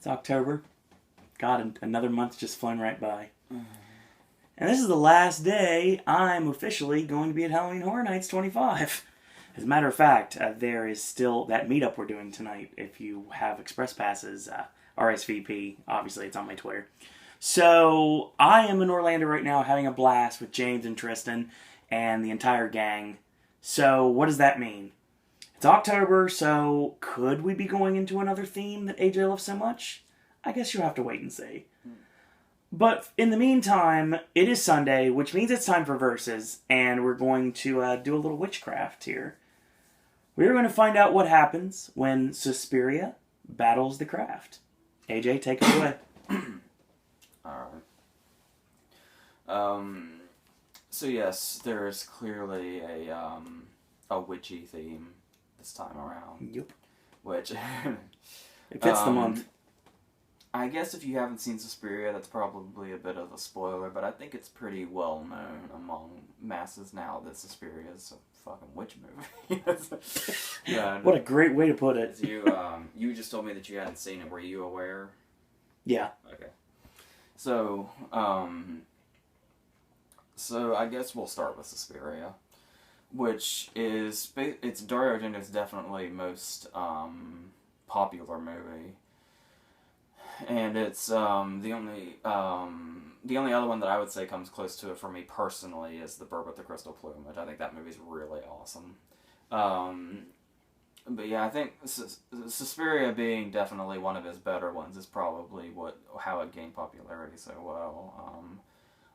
It's October. God, another month just flown right by. And this is the last day I'm officially going to be at Halloween Horror Nights 25. As a matter of fact, there is still that meetup we're doing tonight. If you have Express Passes, RSVP, obviously it's on my Twitter. So, I am in Orlando right now having a blast with James and Tristan and the entire gang. So, what does that mean? It's October, so could we be going into another theme that AJ loves so much? I guess you'll have to wait and see. But in the meantime, it is Sunday, which means it's time for Verses, and we're going to do a little witchcraft here. We're going to find out what happens when Suspiria battles the craft. AJ, take it away. Alright. So yes, there is clearly a witchy theme this time around. Yep. Which it fits the month. I guess if you haven't seen Suspiria, that's probably a bit of a spoiler, but I think it's pretty well known among masses now that Suspiria is a fucking witch movie. Yeah. What a great way to put it. You just told me that you hadn't seen it. Were you aware? Yeah. Okay. So I guess we'll start with Suspiria, which is it's Dario Argento's definitely most popular movie, and it's the only other one that I would say comes close to it for me personally is The Bird with the Crystal Plumage. I think that movie's really awesome. But yeah, I think Suspiria being definitely one of his better ones is probably how it gained popularity so well.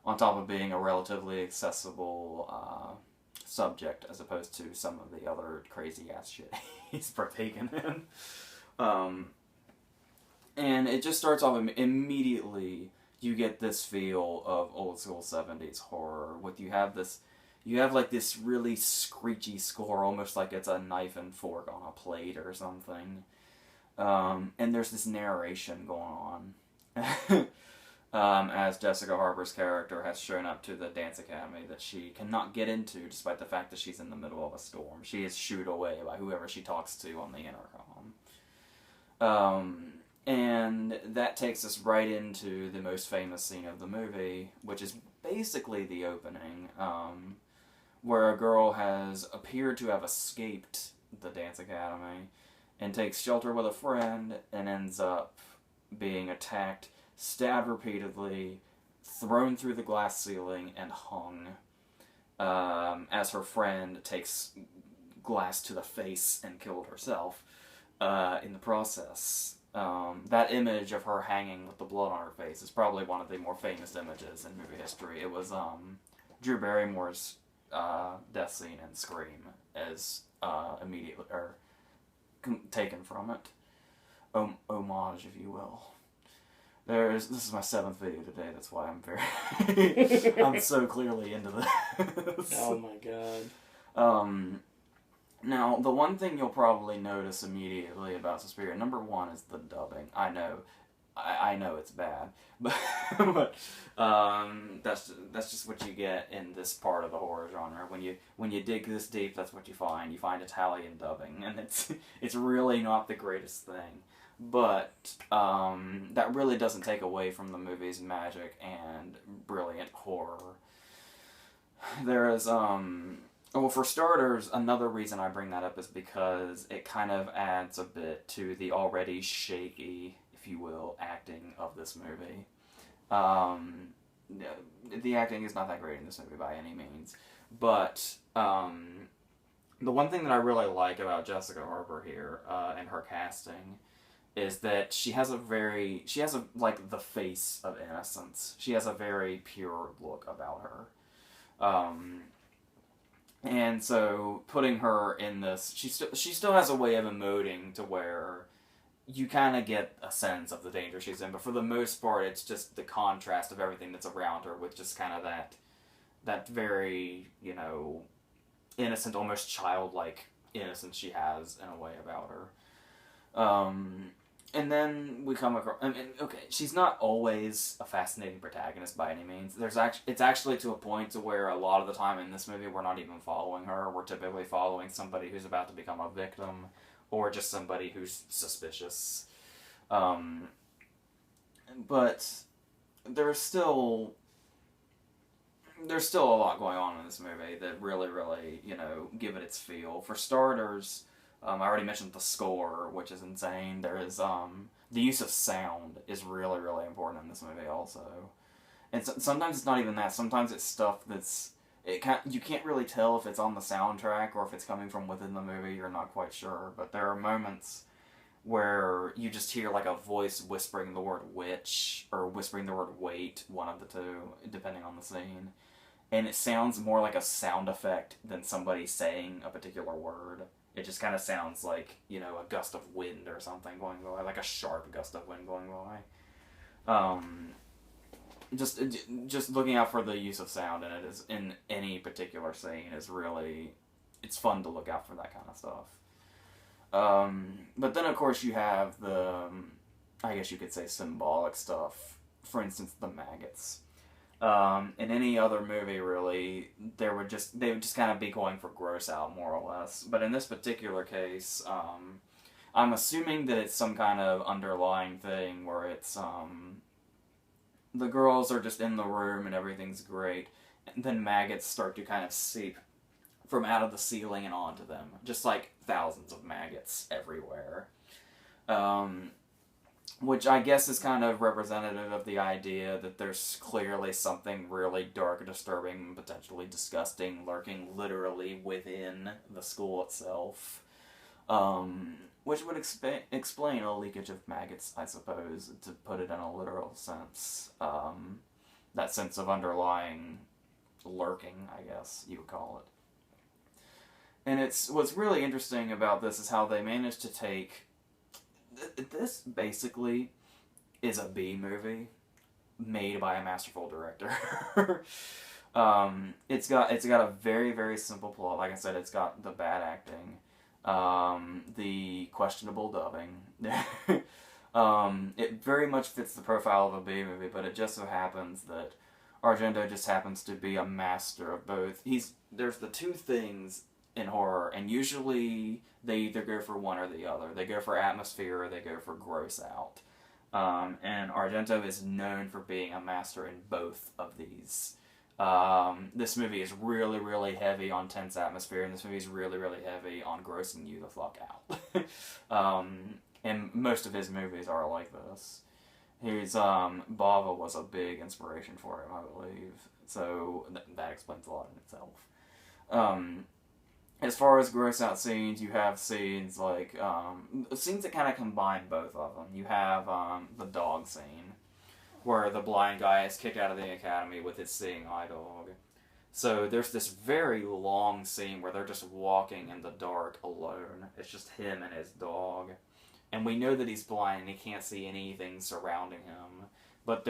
On top of being a relatively accessible subject as opposed to some of the other crazy ass shit he's partaken in. And it just starts off immediately. You get this feel of old school 70s horror. You have like this really screechy score, almost like it's a knife and fork on a plate or something. And there's this narration going on. As Jessica Harper's character has shown up to the dance academy that she cannot get into despite the fact that she's in the middle of a storm. She is shooed away by whoever she talks to on the intercom. And that takes us right into the most famous scene of the movie, which is basically the opening, where a girl has appeared to have escaped the dance academy and takes shelter with a friend and ends up being attacked, stabbed repeatedly, thrown through the glass ceiling, and hung, as her friend takes glass to the face and killed herself in the process. That image of her hanging with the blood on her face is probably one of the more famous images in movie history. It was Drew Barrymore's death scene in Scream as immediately taken from it. Homage, if you will. This is my 7th video today, that's why I'm I'm so clearly into this. Oh my god. Now, the one thing you'll probably notice immediately about Suspiria, number one, is the dubbing. I know it's bad, but that's just what you get in this part of the horror genre. When you dig this deep, that's what you find. You find Italian dubbing, and it's really not the greatest thing. But that really doesn't take away from the movie's magic and brilliant horror. There is well, for starters, another reason I bring that up is because it kind of adds a bit to the already shaky, if you will, acting of this movie. The acting is not that great in this movie by any means, but the one thing that I really like about Jessica Harper here and her casting is that she has like the face of innocence. She has a very pure look about her. And so putting her in this, she still has a way of emoting to where you kind of get a sense of the danger she's in, but for the most part, it's just the contrast of everything that's around her with just kind of that very, innocent, almost childlike innocence she has in a way about her. And then we come across, okay, she's not always a fascinating protagonist by any means. It's actually to a point to where a lot of the time in this movie we're not even following her. We're typically following somebody who's about to become a victim, or just somebody who's suspicious. but there's still a lot going on in this movie that really, really, give it its feel. For starters, I already mentioned the score, which is insane. There is the use of sound is really, really important in this movie also. And sometimes it's not even that. Sometimes it's stuff that's you can't really tell if it's on the soundtrack or if it's coming from within the movie. You're not quite sure. But there are moments where you just hear like a voice whispering the word witch or whispering the word wait, one of the two, depending on the scene. And it sounds more like a sound effect than somebody saying a particular word. It just kind of sounds like, a gust of wind or something going by, like a sharp gust of wind going by. Just looking out for the use of sound in it is in any particular scene is really, it's fun to look out for that kind of stuff. But then of course you have the, I guess you could say symbolic stuff. For instance, the maggots. In any other movie, really, they would just kind of be going for gross out, more or less. But in this particular case, I'm assuming that it's some kind of underlying thing where it's, the girls are just in the room and everything's great, and then maggots start to kind of seep from out of the ceiling and onto them. Just like thousands of maggots everywhere. Which I guess is kind of representative of the idea that there's clearly something really dark, disturbing, potentially disgusting lurking literally within the school itself. Which would explain a leakage of maggots, I suppose, to put it in a literal sense. That sense of underlying lurking, I guess you would call it. And what's really interesting about this is how they managed to take... This basically is a B movie made by a masterful director. It's got a very, very simple plot. Like I said, it's got the bad acting, the questionable dubbing. It very much fits the profile of a B movie, but it just so happens that Argento just happens to be a master of both. There's the two things in horror, and usually they either go for one or the other. They go for atmosphere or they go for gross out. And Argento is known for being a master in both of these. This movie is really, really heavy on tense atmosphere, and this movie is really, really heavy on grossing you the fuck out. And most of his movies are like this. Bava was a big inspiration for him, I believe. So that explains a lot in itself. As far as gross out scenes, you have scenes like, scenes that kind of combine both of them. You have the dog scene, where the blind guy is kicked out of the academy with his seeing eye dog. So there's this very long scene where they're just walking in the dark alone. It's just him and his dog. And we know that he's blind and he can't see anything surrounding him. But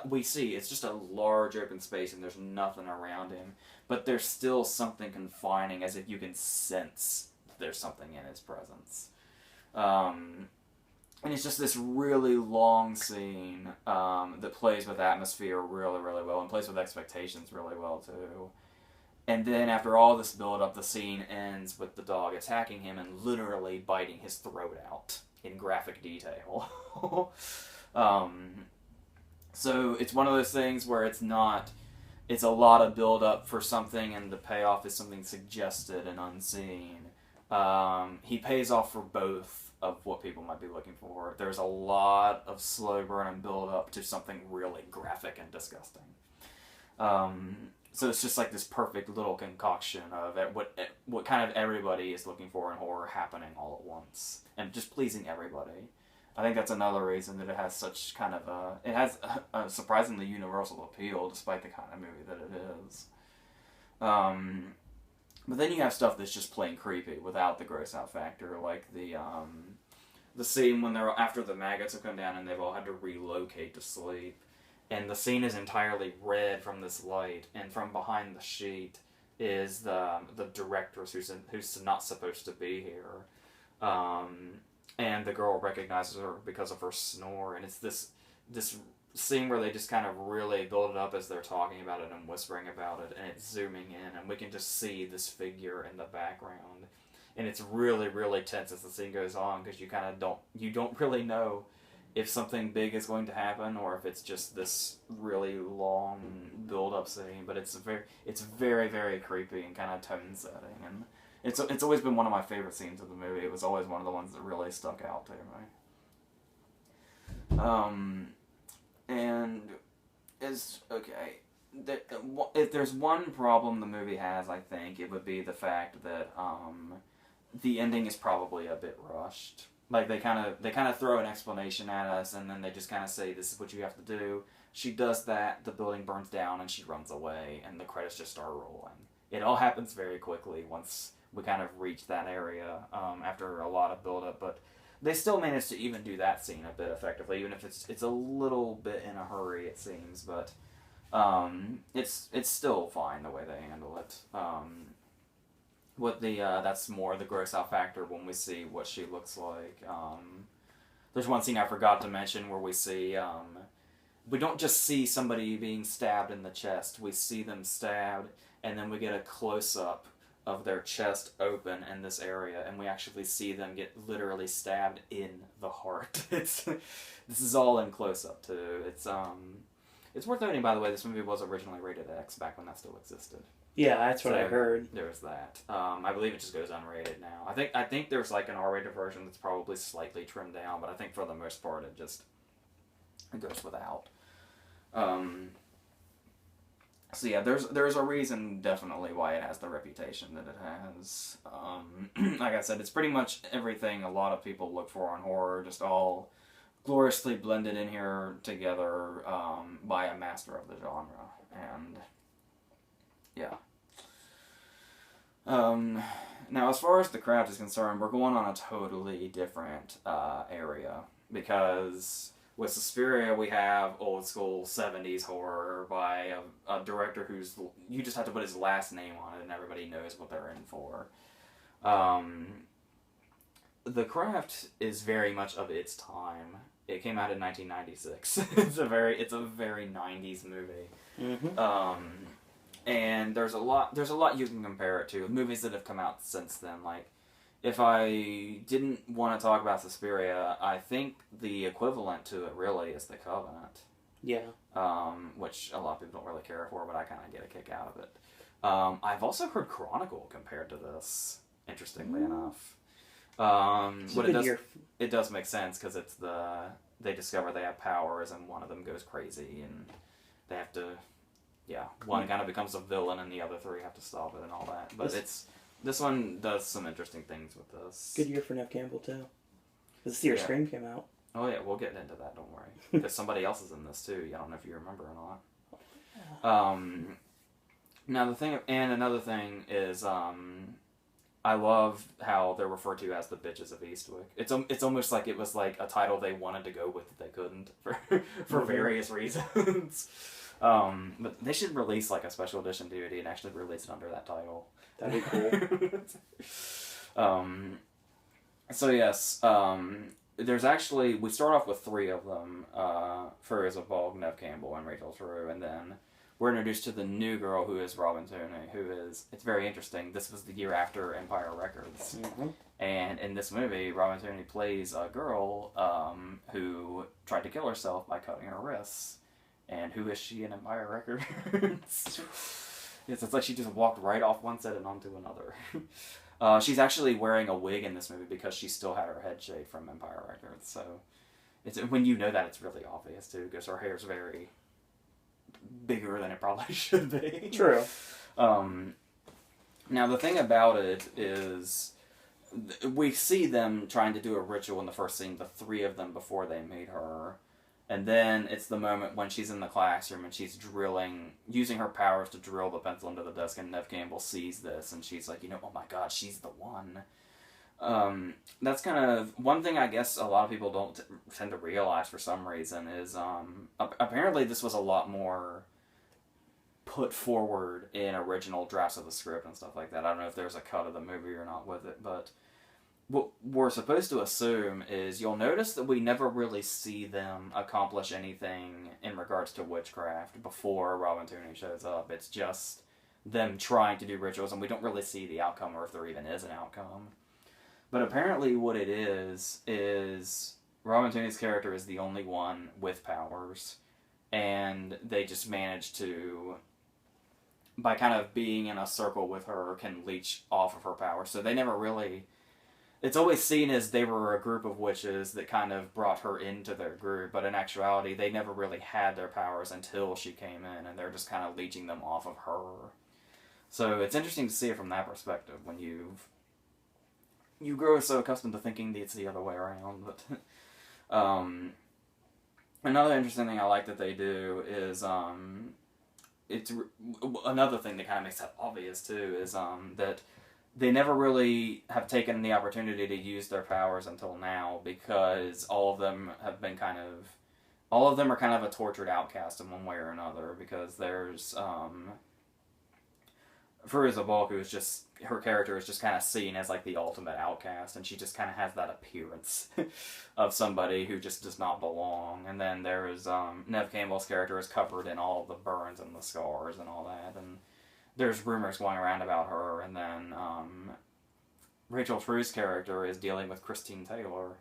we see, it's just a large open space and there's nothing around him. But there's still something confining, as if you can sense there's something in his presence. And it's just this really long scene that plays with atmosphere really, really well, and plays with expectations really well, too. And then after all this build-up, the scene ends with the dog attacking him and literally biting his throat out in graphic detail. So it's one of those things where it's a lot of build-up for something and the payoff is something suggested and unseen. He pays off for both of what people might be looking for. There's a lot of slow burn and build-up to something really graphic and disgusting. So it's just like this perfect little concoction of what kind of everybody is looking for in horror happening all at once. And just pleasing everybody. I think that's another reason that it has such kind of it has a surprisingly universal appeal, despite the kind of movie that it is. But then you have stuff that's just plain creepy without the gross out factor, like the scene when they're after the maggots have come down and they've all had to relocate to sleep, and the scene is entirely red from this light, and from behind the sheet is the director who's not supposed to be here. And the girl recognizes her because of her snore, and it's this scene where they just kind of really build it up as they're talking about it and whispering about it, and it's zooming in, and we can just see this figure in the background, and it's really, really tense as the scene goes on, because you don't really know if something big is going to happen or if it's just this really long build-up scene. But it's very, very creepy and kind of tone-setting, and it's always been one of my favorite scenes of the movie. It was always one of the ones that really stuck out to me. And is okay. If there's one problem the movie has, I think it would be the fact that the ending is probably a bit rushed. Like they kind of throw an explanation at us, and then they just kind of say, "This is what you have to do." She does that. The building burns down, and she runs away, and the credits just start rolling. It all happens very quickly once we kind of reach that area after a lot of build up, but they still manage to even do that scene a bit effectively, even if it's a little bit in a hurry, it seems. But it's still fine the way they handle it. That's more the gross out factor when we see what she looks like. There's one scene I forgot to mention where we see we don't just see somebody being stabbed in the chest. We see them stabbed, and then we get a close up of their chest open in this area, and we actually see them get literally stabbed in the heart. This is all in close up too. It's worth noting, by the way, this movie was originally rated X back when that still existed. Yeah, that's what I heard. There's that. I believe it just goes unrated now. I think there's like an R-rated version that's probably slightly trimmed down, but I think for the most part it goes without. So yeah, there's a reason definitely why it has the reputation that it has. Like I said, it's pretty much everything a lot of people look for in horror, just all gloriously blended in here together by a master of the genre. And yeah. Now, as far as the craft is concerned, we're going on a totally different area, because with Suspiria we have old school 70s horror by a director who's, you just have to put his last name on it and everybody knows what they're in for. The Craft is very much of its time. It came out in 1996. It's a very 90s movie. Mm-hmm. And there's a lot you can compare it to. Movies that have come out since then. Like, if I didn't want to talk about Suspiria, I think the equivalent to it really is The Covenant. Yeah. Which a lot of people don't really care for, but I kind of get a kick out of it. I've also heard Chronicle compared to this, interestingly enough. It does make sense, because it's they discover they have powers and one of them goes crazy and they have to, one kind of becomes a villain and the other three have to stop it and all that. But this one does some interesting things with this. Good year for Nev Campbell too. This year Scream came out. Oh yeah, we'll get into that, don't worry. Because somebody else is in this too. I don't know if you remember or not. Now another thing is, I love how they're referred to as the Bitches of Eastwick. It's almost like it was like a title they wanted to go with that they couldn't for various reasons. But they should release like a special edition DVD and actually release it under that title. That'd be cool. So yes, there's actually, we start off with 3 of them. Furriza Balk, Nev Campbell, and Rachel True, and then we're introduced to the new girl who is Robin Tooney, it's very interesting. This was the year after Empire Records. Mm-hmm. And in this movie, Robin Tooney plays a girl who tried to kill herself by cutting her wrists. And who is she in Empire Records? It's like she just walked right off one set and onto another. She's actually wearing a wig in this movie because she still had her head shaved from Empire Records. So when you know that, it's really obvious too, because her hair's very bigger than it probably should be. True. Now the thing about it is, we see them trying to do a ritual in the first scene, the 3 of them before they meet her. And then it's the moment when she's in the classroom and she's using her powers to drill the pencil into the desk, and Nev Campbell sees this and she's like, oh my god, she's the one. That's kind of one thing I guess a lot of people don't tend to realize for some reason is, apparently this was a lot more put forward in original drafts of the script and stuff like that. I don't know if there's a cut of the movie or not with it, but what we're supposed to assume is, you'll notice that we never really see them accomplish anything in regards to witchcraft before Robin Tooney shows up. It's just them trying to do rituals, and we don't really see the outcome, or if there even is an outcome. But apparently what it is Robin Tunney's character is the only one with powers, and they just manage to, by kind of being in a circle with her, can leech off of her powers. So they never really... It's always seen as they were a group of witches that kind of brought her into their group, but in actuality, they never really had their powers until she came in, and they're just kind of leeching them off of her. So it's interesting to see it from that perspective when you grow so accustomed to thinking it's the other way around. But another interesting thing I like that they do is it's another thing that kind of makes that obvious too is that they never really have taken the opportunity to use their powers until now, because all of them are kind of a tortured outcast in one way or another, because there's Firuza Balk, who is just, her character is just kind of seen as like the ultimate outcast, and she just kind of has that appearance of somebody who just does not belong. And then there is Neve Campbell's character is covered in all of the burns and the scars and all that, and there's rumors going around about her. And then Rachel True's character is dealing with Christine Taylor,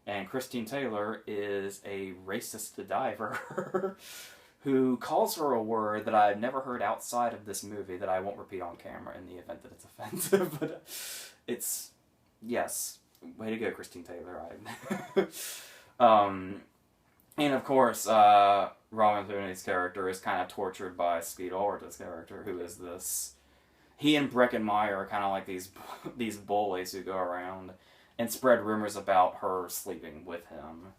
and Christine Taylor is a racist diver who calls her a word that I've never heard outside of this movie that I won't repeat on camera in the event that it's offensive. But it's, yes, way to go, Christine Taylor. And of course, Robin Tunney's character is kind of tortured by Skeet Ulrich's character, who is this... He and Breckenmeyer are kind of like these bullies who go around and spread rumors about her sleeping with him.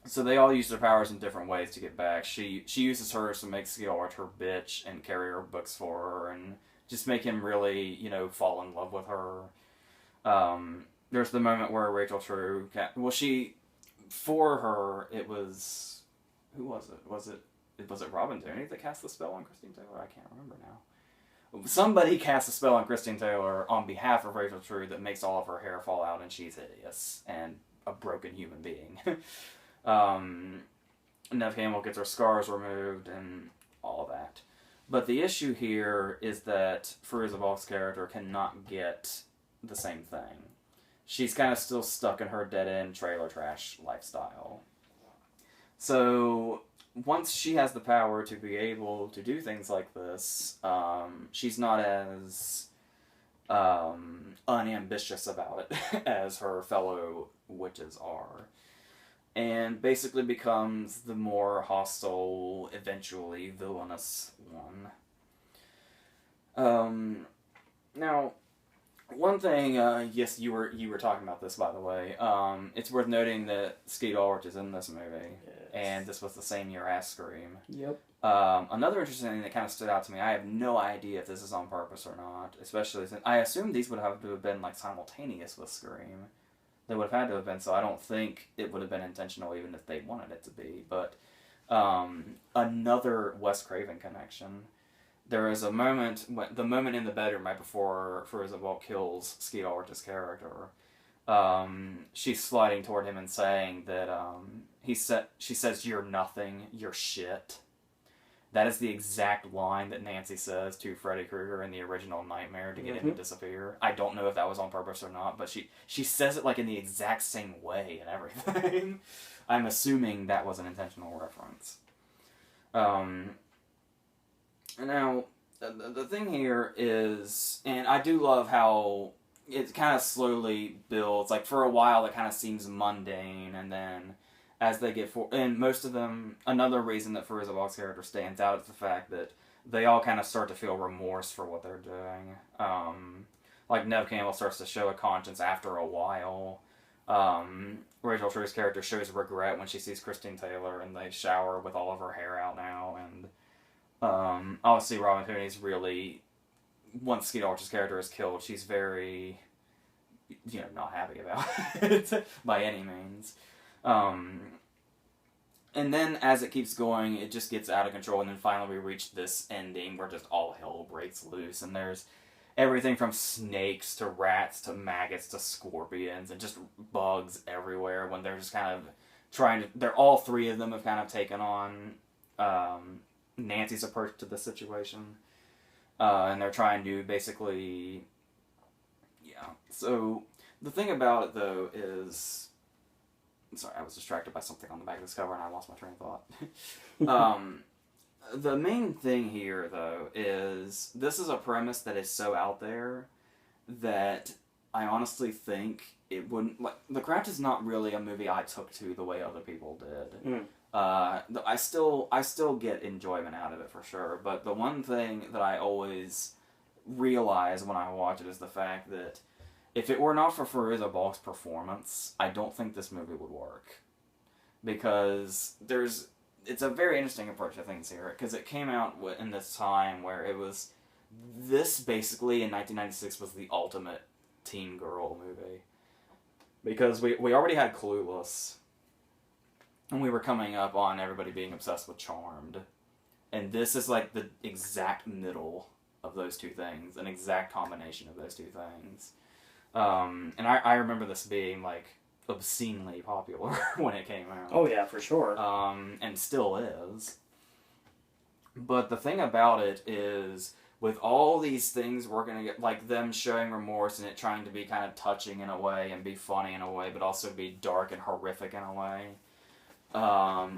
So they all use their powers in different ways to get back. She uses hers to make Skeet Ulrich her bitch and carry her books for her and just make him really, fall in love with her. There's the moment where Rachel True... For her, it was... Who was it? Was it Robin Tunney that cast the spell on Christine Taylor? I can't remember now. Somebody cast a spell on Christine Taylor on behalf of Rachel True that makes all of her hair fall out, and she's hideous and a broken human being. Neve Campbell gets her scars removed and all of that. But the issue here is that Firuza Balk's character cannot get the same thing. She's kind of still stuck in her dead-end trailer trash lifestyle. So once she has the power to be able to do things like this, she's not as unambitious about it as her fellow witches are. And basically becomes the more hostile, eventually villainous one. Now, one thing, yes, you were talking about this, by the way. It's worth noting that Skeet Ulrich is in this movie, yes. And this was the same year as Scream. Yep. Another interesting thing that kind of stood out to me, I have no idea if this is on purpose or not, especially since I assume these would have to have been like simultaneous with Scream. They would have had to have been, so I don't think it would have been intentional even if they wanted it to be. But another Wes Craven connection. There is a moment, the moment in the bedroom right before Firuza Balk kills Skeet Ulrich's character. She's sliding toward him and saying that she says, "You're nothing, you're shit." That is the exact line that Nancy says to Freddy Krueger in the original Nightmare to get him to disappear. I don't know if that was on purpose or not, but she says it like in the exact same way and everything. I'm assuming that was an intentional reference. Now, the thing here is, and I do love how it kind of slowly builds. Like, for a while, it kind of seems mundane, and then as they get and most of them, another reason that Firuza Balk's character stands out is the fact that they all kind of start to feel remorse for what they're doing. Like, Neve Campbell starts to show a conscience after a while. Rachel True's character shows regret when she sees Christine Taylor and they shower with all of her hair out now, and obviously Robin Tunney's really, once Skeet Ulrich's character is killed, she's very, not happy about it by any means. And then as it keeps going, it just gets out of control, and then finally we reach this ending where just all hell breaks loose, and there's everything from snakes to rats to maggots to scorpions and just bugs everywhere when they're just kind of all three of them have kind of taken on Nancy's approach to the situation, and they're trying to basically, so The thing about it, though, is... Sorry, I was distracted by something on the back of this cover and I lost my train of thought. The main thing here, though, is this is a premise that is so out there that I honestly think it wouldn't... Like, The Craft is not really a movie I took to the way other people did. I still get enjoyment out of it, for sure, but the one thing that I always realize when I watch it is the fact that if it were not for Fairuza Balk's performance, I don't think this movie would work. Because it's a very interesting approach to things here, because it came out in this time where it was... This, basically, in 1996, was the ultimate teen girl movie. Because we already had Clueless, and we were coming up on everybody being obsessed with Charmed. And this is like the exact middle of those two things, an exact combination of those two things. And I remember this being, like, obscenely popular when it came out. Oh, yeah, for sure. And still is. But the thing about it is, with all these things working together, like them showing remorse and it trying to be kind of touching in a way and be funny in a way, but also be dark and horrific in a way.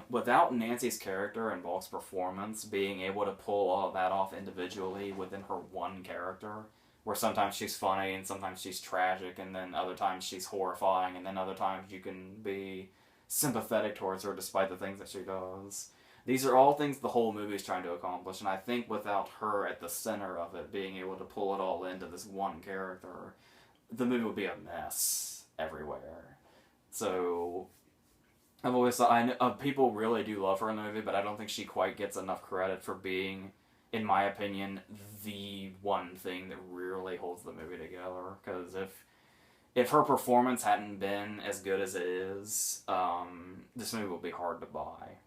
Without Nancy's character and Balk's performance being able to pull all of that off individually within her one character, where sometimes she's funny and sometimes she's tragic and then other times she's horrifying and then other times you can be sympathetic towards her despite the things that she does. These are all things the whole movie is trying to accomplish, and I think without her at the center of it, being able to pull it all into this one character, the movie would be a mess everywhere. So, I've always thought, people really do love her in the movie, but I don't think she quite gets enough credit for being, in my opinion, the one thing that really holds the movie together. Because if her performance hadn't been as good as it is, this movie would be hard to buy.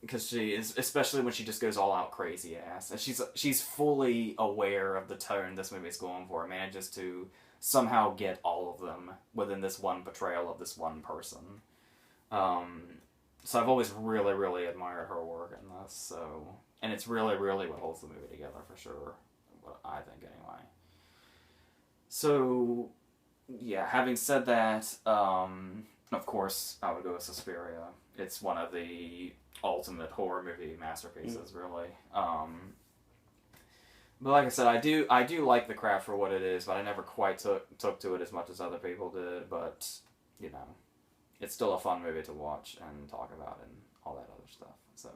Because she is, especially when she just goes all out crazy ass, and she's fully aware of the tone this movie is going for, and manages to somehow get all of them within this one portrayal of this one person. So I've always really, really admired her work in this. So, and it's really, really what holds the movie together for sure. What I think, anyway. So, yeah. Having said that, of course, I would go with Suspiria. It's one of the ultimate horror movie masterpieces, really. But like I said, I do like The Craft for what it is, but I never quite took to it as much as other people did. But, you know, it's still a fun movie to watch and talk about and all that other stuff. So,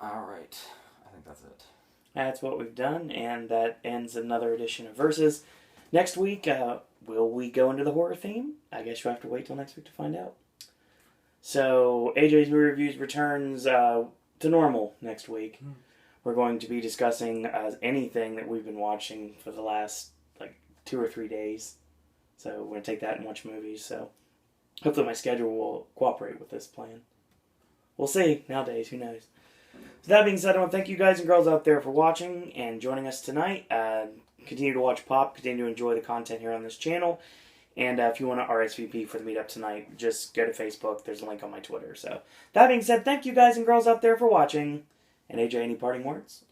alright. I think that's it. That's what we've done, and that ends another edition of Versus. Next week, will we go into the horror theme? I guess you'll have to wait till next week to find out. So, AJ's Movie Reviews returns to normal next week. We're going to be discussing anything that we've been watching for the last, 2 or 3 days. So, we're going to take that and watch movies. So, hopefully my schedule will cooperate with this plan. We'll see. Nowadays, who knows? So, that being said, I want to thank you guys and girls out there for watching and joining us tonight. Continue to watch Pop. Continue to enjoy the content here on this channel. And if you want to RSVP for the meetup tonight, just go to Facebook. There's a link on my Twitter. So, that being said, thank you guys and girls out there for watching. And AJ, any parting words?